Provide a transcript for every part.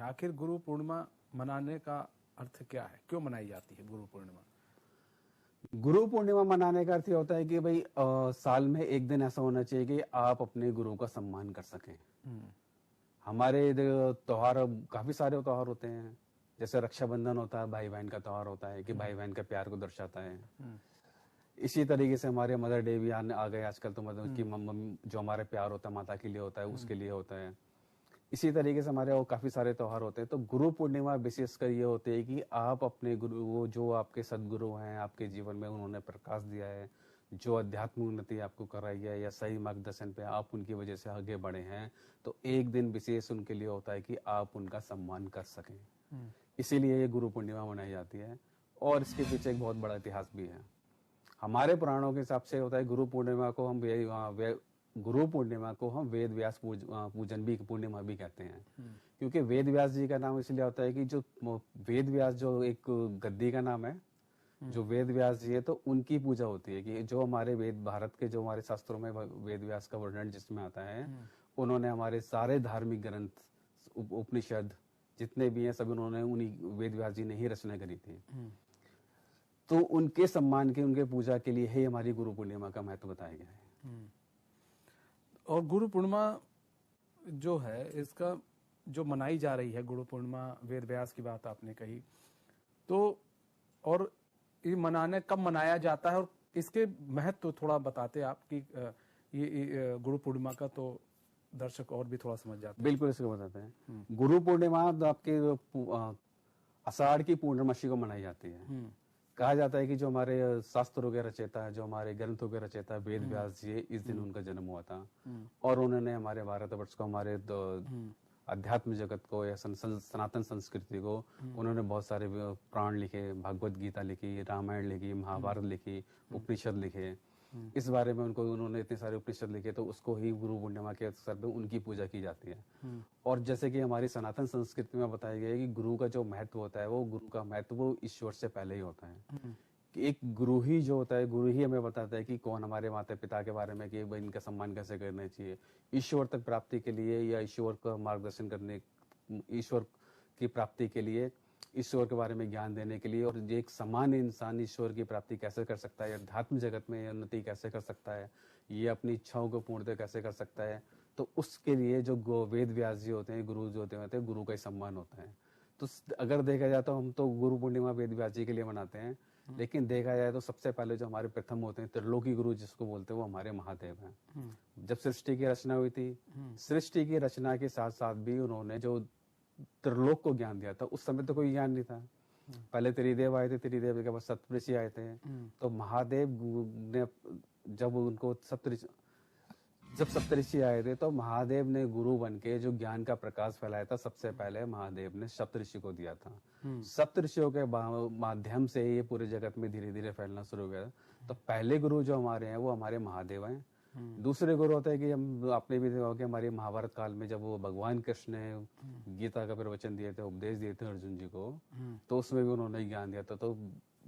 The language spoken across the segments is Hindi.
है। आखिर गुरु पूर्णिमा मनाने का अर्थ क्या है, क्यों मनाई जाती है गुरु पूर्णिमा? गुरु पूर्णिमा मनाने का अर्थ ये होता है कि भाई साल में एक दिन ऐसा होना चाहिए कि आप अपने गुरु का सम्मान कर सकें। हमारे त्योहार, काफी सारे त्योहार होते हैं, जैसे रक्षाबंधन होता है, भाई बहन का त्योहार होता है कि भाई बहन का प्यार को दर्शाता है। इसी तरीके से हमारे मदर डे भी आ गए आजकल, तो मतलब कि जो हमारे प्यार होता है माता के लिए होता है, उसके लिए होता है। इसी तरीके से हमारे और काफी सारे त्योहार होते हैं। तो गुरु पूर्णिमा विशेषकर ये होती है कि आप अपने गुरु, वो जो आपके सदगुरु हैं आपके जीवन में, उन्होंने प्रकाश दिया है, जो अध्यात्म उन्नति आपको कराई है या सही मार्गदर्शन पे आप उनकी वजह से आगे बढ़े हैं, तो एक दिन विशेष उनके लिए होता है कि आप उनका सम्मान कर सकें। इसीलिए ये गुरु पूर्णिमा मनाई जाती है और इसके पीछे एक बहुत बड़ा इतिहास भी है। हमारे पुराणों के हिसाब से होता है गुरु पूर्णिमा को हम वेद व्यास पूजन भी पूर्णिमा भी कहते हैं। क्योंकि वेद व्यास जी का नाम इसलिए होता है कि जो वेद व्यास जो एक गद्दी का नाम है, जो वेद व्यास जी है, तो उनकी पूजा होती है कि जो हमारे वेद, भारत के जो हमारे शास्त्रों में वेद व्यास का वर्णन जिसमें आता है, उन्होंने हमारे सारे धार्मिक ग्रंथ, उपनिषद जितने भी हैं, सब उन्होंने उन्हीं वेद व्यास जी ने ही रचना करी थी। तो उनके सम्मान के, उनके पूजा के लिए ही हमारी गुरु पूर्णिमा का महत्व बताया गया है। और गुरु पूर्णिमा जो है, इसका जो मनाई जा रही है गुरु पूर्णिमा, वेद व्यास की बात आपने कही, तो और ये मनाने कब मनाया जाता है और इसके महत्व तो थोड़ा बताते आप कि ये गुरु पूर्णिमा का, तो दर्शक और भी थोड़ा समझ जाते हैं। बिल्कुल, इसको बताते हैं। गुरु पूर्णिमा आपके आषाढ़ की पूर्णमासी को मनाई जाती है। कहा जाता है कि जो हमारे शास्त्रों के रचयिता है, जो हमारे ग्रंथों के रचयिता वेद व्यास जी, इस दिन उनका जन्म हुआ था और उन्होंने हमारे भारतवर्ष को, हमारे अध्यात्म जगत को या सनातन संस्कृति को उन्होंने बहुत सारे प्राण लिखे, भगवत गीता लिखी, रामायण लिखी, महाभारत लिखी, उपनिषद लिखे। इस बारे में उन्होंने इतने सारे उपनिषद लिखे, तो उसको ही गुरु पूर्णिमा के अवसर पे उनकी पूजा की जाती है। और जैसे कि हमारी सनातन संस्कृति में बताया गया है कि गुरु का जो महत्व होता है, वो गुरु का महत्व वो ईश्वर से पहले ही होता है। कि एक गुरु ही जो होता है, गुरु ही हमें बताता है कि कौन हमारे माता पिता के बारे में, कि भाई इनका सम्मान कैसे करना चाहिए, ईश्वर तक प्राप्ति के लिए या ईश्वर का मार्गदर्शन करने, ईश्वर की प्राप्ति के लिए, ईश्वर के बारे में ज्ञान देने के लिए, और एक समान इंसान ईश्वर की प्राप्ति कैसे कर सकता है, अध्यात्म जगत में उन्नति कैसे कर सकता है, ये अपनी इच्छाओं को पूर्णतः कैसे कर सकता है। तो उसके लिए जो वेद व्यास जी होते हैं, गुरु जो होते हैं, गुरु का ही सम्मान होता है। तो अगर देखा जाए तो हम तो गुरु पूर्णिमा वेद व्यास जी के लिए मनाते हैं, लेकिन देखा जाए तो सबसे पहले जो हमारे प्रथम होते हैं, त्रिलोकी गुरु जिसको बोलते हैं, वो हमारे महादेव हैं। जब सृष्टि की रचना हुई थी, सृष्टि की रचना के साथ साथ भी उन्होंने जो त्रिलोक को ज्ञान दिया था, उस समय तो कोई ज्ञान नहीं था। पहले त्रिदेव आए थे, त्रिदेव के बाद सप्तऋषि आए थे। तो महादेव ने जब सप्तऋषि आए थे, तो महादेव ने गुरु बन के जो ज्ञान का प्रकाश फैलाया था, सबसे पहले महादेव ने सप्तऋषि को दिया था। सप्तऋषियों के माध्यम से ये पूरे जगत में धीरे धीरे फैलना शुरू हो गया। तो पहले गुरु जो हमारे हैं, वो हमारे महादेव हैं। दूसरे गुरु होते हैं कि हम, आपने भी देखा कि हमारे महाभारत काल में जब वो भगवान कृष्ण ने गीता का प्रवचन दिए थे, उपदेश दिए थे अर्जुन जी को, तो उसमें भी उन्होंने ज्ञान दिया था। तो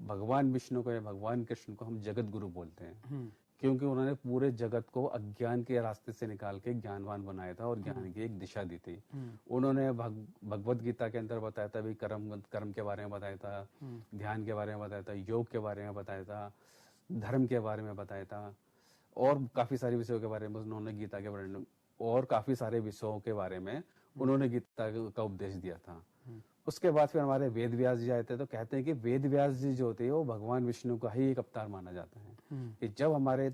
भगवान विष्णु को या भगवान कृष्ण को हम जगत गुरु बोलते हैं, क्योंकि उन्होंने पूरे जगत को अज्ञान के रास्ते से निकाल के ज्ञानवान बनाया था और ज्ञान की एक दिशा दी थी। उन्होंने भगवत गीता के अंदर बताया था, भाई कर्म के बारे में बताया था, ध्यान के बारे में बताया था, योग के बारे में बताया था, धर्म के बारे में बताया था, और काफी सारे विषयों के बारे में उन्होंने गीता के बारे में, और काफी सारे विषयों के बारे में उन्होंने गीता का उपदेश दिया था। उसके बाद फिर हमारे वेद व्यास जी आए थे। तो कहते हैं कि वेद व्यास जी जो होते हैं, वो भगवान विष्णु का ही एक अवतार माना जाता है। कि जब हमारे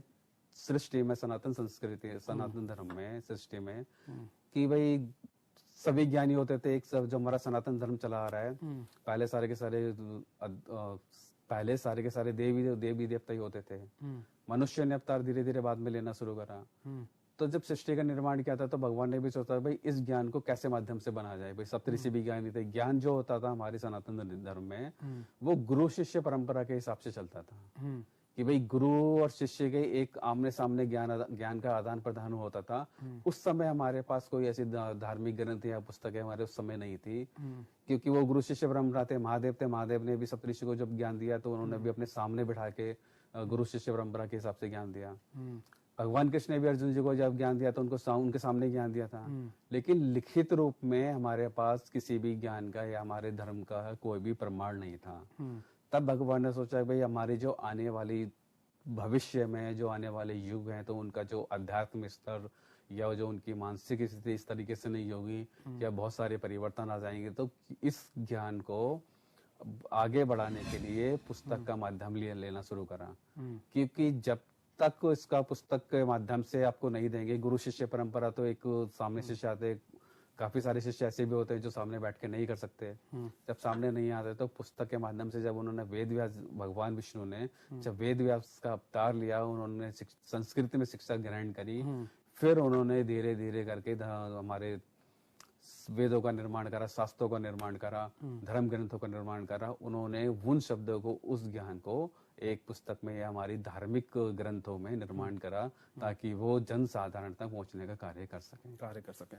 सृष्टि में, सनातन संस्कृति, सनातन धर्म में, सृष्टि में, कि भाई सभी ज्ञानी होते थे, एक सब जो हमारा सनातन धर्म चला आ रहा है, पहले सारे के सारे देवी देवता ही होते थे। मनुष्य ने अवतार धीरे धीरे बाद में लेना शुरू करा। तो जब सृष्टि का निर्माण किया था, तो भगवान ने भी सोचा भाई इस ज्ञान को कैसे माध्यम से बना जाए। भाई सप्तऋषि भी ज्ञानी थे। ज्ञान जो होता था हमारे सनातन धर्म में, वो गुरु शिष्य परंपरा के हिसाब से चलता था। कि भाई गुरु और शिष्य के एक आमने सामने ज्ञान का आदान प्रदान होता था। उस समय हमारे पास कोई ऐसी धार्मिक ग्रंथ या पुस्तकें हमारे उस समय नहीं थी, क्योंकि वो गुरु शिष्य परंपरा थे। महादेव ने भी सप्तऋषि को जब ज्ञान दिया, तो उन्होंने भी अपने सामने बिठा के गुरु शिष्य परंपरा के हिसाब से ज्ञान दिया। भगवान कृष्ण ने भी अर्जुन जी को जब ज्ञान दिया था उनके सामने ज्ञान दिया था, लेकिन लिखित रूप में हमारे पास किसी भी ज्ञान का या हमारे धर्म का कोई भी प्रमाण नहीं था। तब भगवान ने सोचा भाई हमारी जो आने वाली भविष्य में जो आने वाले युग हैं तो उनका जो अध्यात्म स्तर या जो उनकी मानसिक स्थिति इस तरीके से नहीं होगी या बहुत सारे परिवर्तन आ जाएंगे, तो इस ज्ञान को आगे बढ़ाने के लिए पुस्तक का माध्यम लेना शुरू करा। क्योंकि जब तक इसका पुस्तक के माध्यम से आपको नहीं देंगे, गुरु शिष्य परंपरा तो एक सामने शिष्य आते, काफी सारे शिष्य ऐसे भी होते हैं जो सामने बैठ के नहीं कर सकते। जब सामने नहीं आते तो पुस्तक के माध्यम से जब उन्होंने वेद व्यास भगवान विष्णु ने जब वेद व्यास का अवतार लिया, उन्होंने संस्कृत में शिक्षा ग्रहण करी, फिर उन्होंने धीरे धीरे करके हमारे वेदों का निर्माण करा, शास्त्रों का निर्माण करा, धर्म ग्रंथों का निर्माण करा। उन्होंने उन शब्दों को, उस ज्ञान को एक पुस्तक में या हमारी धार्मिक ग्रंथों में निर्माण करा ताकि वो जन साधारण तक पहुंचने का कार्य कर सकें।